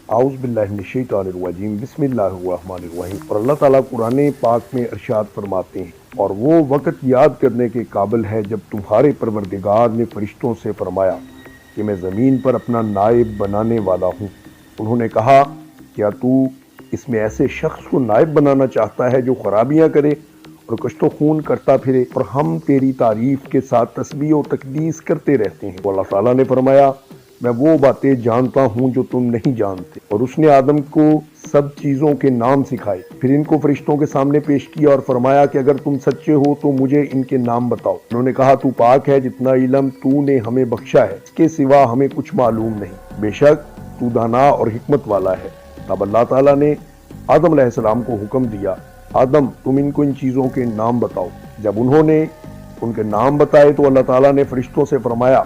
اعوذ باللہ من الشیطان الرجیم بسم اللہ الرحمن الرحیم۔ اور اللہ تعالیٰ قرآن پاک میں ارشاد فرماتے ہیں، اور وہ وقت یاد کرنے کے قابل ہے جب تمہارے پروردگار نے فرشتوں سے فرمایا کہ میں زمین پر اپنا نائب بنانے والا ہوں۔ انہوں نے کہا، کیا تو اس میں ایسے شخص کو نائب بنانا چاہتا ہے جو خرابیاں کرے اور کشت و خون کرتا پھرے، اور ہم تیری تعریف کے ساتھ تسبیح و تقدیس کرتے رہتے ہیں۔ تو اللہ تعالیٰ نے فرمایا، میں وہ باتیں جانتا ہوں جو تم نہیں جانتے۔ اور اس نے آدم کو سب چیزوں کے نام سکھائے، پھر ان کو فرشتوں کے سامنے پیش کیا اور فرمایا کہ اگر تم سچے ہو تو مجھے ان کے نام بتاؤ۔ انہوں نے کہا، تو پاک ہے، جتنا علم تو نے ہمیں بخشا ہے اس کے سوا ہمیں کچھ معلوم نہیں، بے شک تو دانا اور حکمت والا ہے۔ تب اللہ تعالیٰ نے آدم علیہ السلام کو حکم دیا، آدم تم ان کو ان چیزوں کے نام بتاؤ۔ جب انہوں نے ان کے نام بتائے تو اللہ تعالیٰ نے فرشتوں سے فرمایا،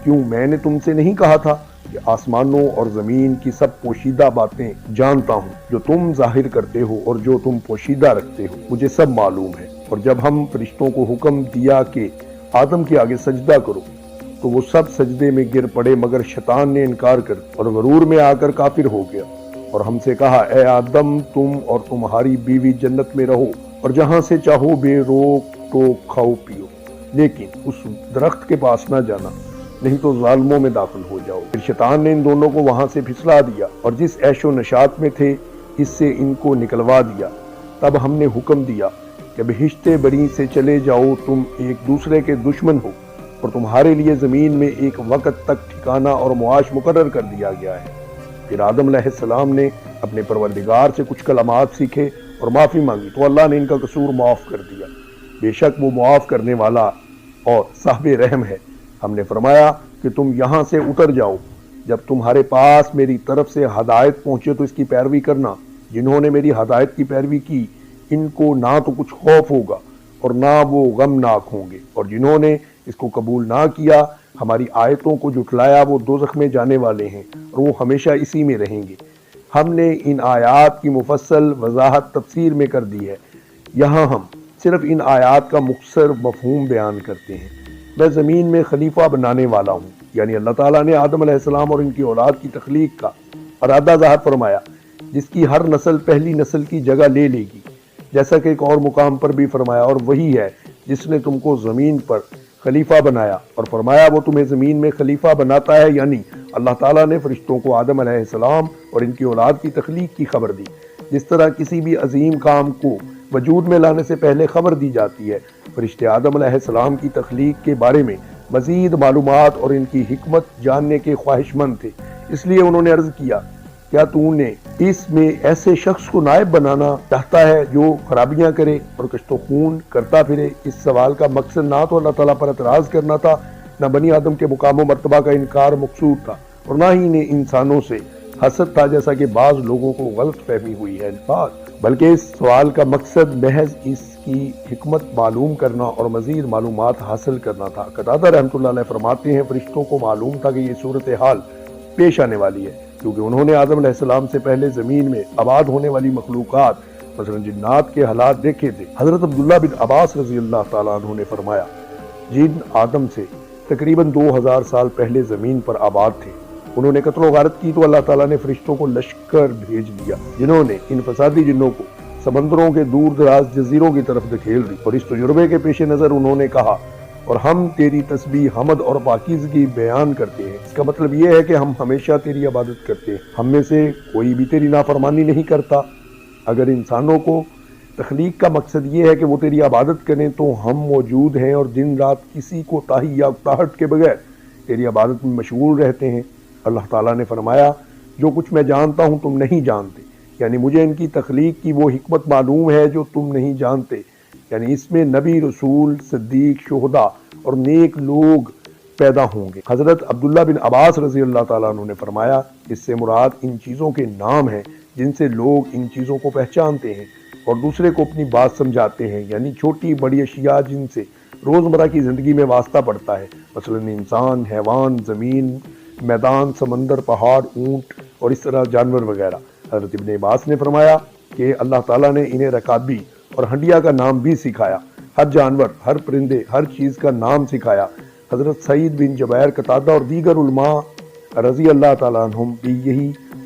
کیوں میں نے تم سے نہیں کہا تھا کہ آسمانوں اور زمین کی سب پوشیدہ باتیں جانتا ہوں، جو تم ظاہر کرتے ہو اور جو تم پوشیدہ رکھتے ہو مجھے سب معلوم ہے۔ اور جب ہم فرشتوں کو حکم دیا کہ آدم کے آگے سجدہ کرو تو وہ سب سجدے میں گر پڑے، مگر شیطان نے انکار کر اور غرور میں آ کر کافر ہو گیا، اور ہم سے کہا، اے آدم تم اور تمہاری بیوی جنت میں رہو اور جہاں سے چاہو بے روک ٹوک کھاؤ پیو، لیکن اس درخت کے پاس نہ جانا، نہیں تو ظالموں میں داخل ہو جاؤ۔ پھر شیطان نے ان دونوں کو وہاں سے پھسلا دیا اور جس عیش و نشاط میں تھے اس سے ان کو نکلوا دیا۔ تب ہم نے حکم دیا کہ بہشت بری سے چلے جاؤ، تم ایک دوسرے کے دشمن ہو اور تمہارے لیے زمین میں ایک وقت تک ٹھکانہ اور معاش مقرر کر دیا گیا ہے۔ پھر آدم علیہ السلام نے اپنے پروردگار سے کچھ کلمات سیکھے اور معافی مانگی تو اللہ نے ان کا قصور معاف کر دیا، بے شک وہ معاف کرنے والا اور صاحب رحم ہے۔ ہم نے فرمایا کہ تم یہاں سے اتر جاؤ، جب تمہارے پاس میری طرف سے ہدایت پہنچے تو اس کی پیروی کرنا۔ جنہوں نے میری ہدایت کی پیروی کی ان کو نہ تو کچھ خوف ہوگا اور نہ وہ غمناک ہوں گے، اور جنہوں نے اس کو قبول نہ کیا، ہماری آیتوں کو جھٹلایا، وہ دوزخ میں جانے والے ہیں اور وہ ہمیشہ اسی میں رہیں گے۔ ہم نے ان آیات کی مفصل وضاحت تفسیر میں کر دی ہے، یہاں ہم صرف ان آیات کا مختصر مفہوم بیان کرتے ہیں۔ میں زمین میں خلیفہ بنانے والا ہوں، یعنی اللہ تعالیٰ نے آدم علیہ السلام اور ان کی اولاد کی تخلیق کا ارادہ ظاہر فرمایا، جس کی ہر نسل پہلی نسل کی جگہ لے لے گی، جیسا کہ ایک اور مقام پر بھی فرمایا، اور وہی ہے جس نے تم کو زمین پر خلیفہ بنایا، اور فرمایا وہ تمہیں زمین میں خلیفہ بناتا ہے، یعنی اللہ تعالیٰ نے فرشتوں کو آدم علیہ السلام اور ان کی اولاد کی تخلیق کی خبر دی، جس طرح کسی بھی عظیم کام کو وجود میں لانے سے پہلے خبر دی جاتی ہے۔ فرشتے آدم علیہ السلام کی تخلیق کے بارے میں مزید معلومات اور ان کی حکمت جاننے کے خواہش مند تھے، اس لیے انہوں نے عرض کیا، کیا تو نے اس میں ایسے شخص کو نائب بنانا چاہتا ہے جو خرابیاں کرے اور کشت و خون کرتا پھرے؟ اس سوال کا مقصد نہ تو اللہ تعالیٰ پر اعتراض کرنا تھا، نہ بنی آدم کے مقام و مرتبہ کا انکار مقصود تھا، اور نہ ہی انہیں انسانوں سے حسد تھا، جیسا کہ بعض لوگوں کو غلط فہمی ہوئی ہے، بلکہ اس سوال کا مقصد محض اس کی حکمت معلوم کرنا اور مزید معلومات حاصل کرنا تھا۔ قتادہ رحمۃ اللہ علیہ فرماتے ہیں، فرشتوں کو معلوم تھا کہ یہ صورتحال پیش آنے والی ہے، کیونکہ انہوں نے آدم علیہ السلام سے پہلے زمین میں آباد ہونے والی مخلوقات مثلا جنات کے حالات دیکھے تھے۔ حضرت عبداللہ بن عباس رضی اللہ تعالیٰ عنہ نے فرمایا، جن آدم سے تقریباً 2000 سال پہلے زمین پر آباد تھے، انہوں نے قتل و غارت کی تو اللہ تعالیٰ نے فرشتوں کو لشکر بھیج دیا، جنہوں نے ان فسادی جنوں کو سمندروں کے دور دراز جزیروں کی طرف دھکیل دی، اور اس تجربے کے پیش نظر انہوں نے کہا، اور ہم تیری تسبیح، حمد اور پاکیزگی بیان کرتے ہیں۔ اس کا مطلب یہ ہے کہ ہم ہمیشہ تیری عبادت کرتے ہیں، ہم میں سے کوئی بھی تیری نافرمانی نہیں کرتا۔ اگر انسانوں کو تخلیق کا مقصد یہ ہے کہ وہ تیری عبادت کریں تو ہم موجود ہیں اور دن رات کسی کو تاہی یا اکتاہٹ کے بغیر تیری عبادت میں مشغول رہتے ہیں۔ اللہ تعالیٰ نے فرمایا، جو کچھ میں جانتا ہوں تم نہیں جانتے، یعنی مجھے ان کی تخلیق کی وہ حکمت معلوم ہے جو تم نہیں جانتے، یعنی اس میں نبی، رسول، صدیق، شہداء اور نیک لوگ پیدا ہوں گے۔ حضرت عبداللہ بن عباس رضی اللہ تعالیٰ عنہ نے فرمایا، اس سے مراد ان چیزوں کے نام ہیں جن سے لوگ ان چیزوں کو پہچانتے ہیں اور دوسرے کو اپنی بات سمجھاتے ہیں، یعنی چھوٹی بڑی اشیاء جن سے روزمرہ کی زندگی میں واسطہ پڑتا ہے، مثلا انسان، حیوان، زمین، میدان، سمندر، پہاڑ، اونٹ اور اس طرح جانور وغیرہ۔ حضرت ابن عباس نے فرمایا کہ اللہ تعالیٰ نے انہیں رکابی اور ہنڈیا کا نام بھی سکھایا، ہر جانور، ہر پرندے، ہر چیز کا نام سکھایا۔ حضرت سعید بن جبیر، قتادہ اور دیگر علماء رضی اللہ تعالیٰ عنہم بھی یہی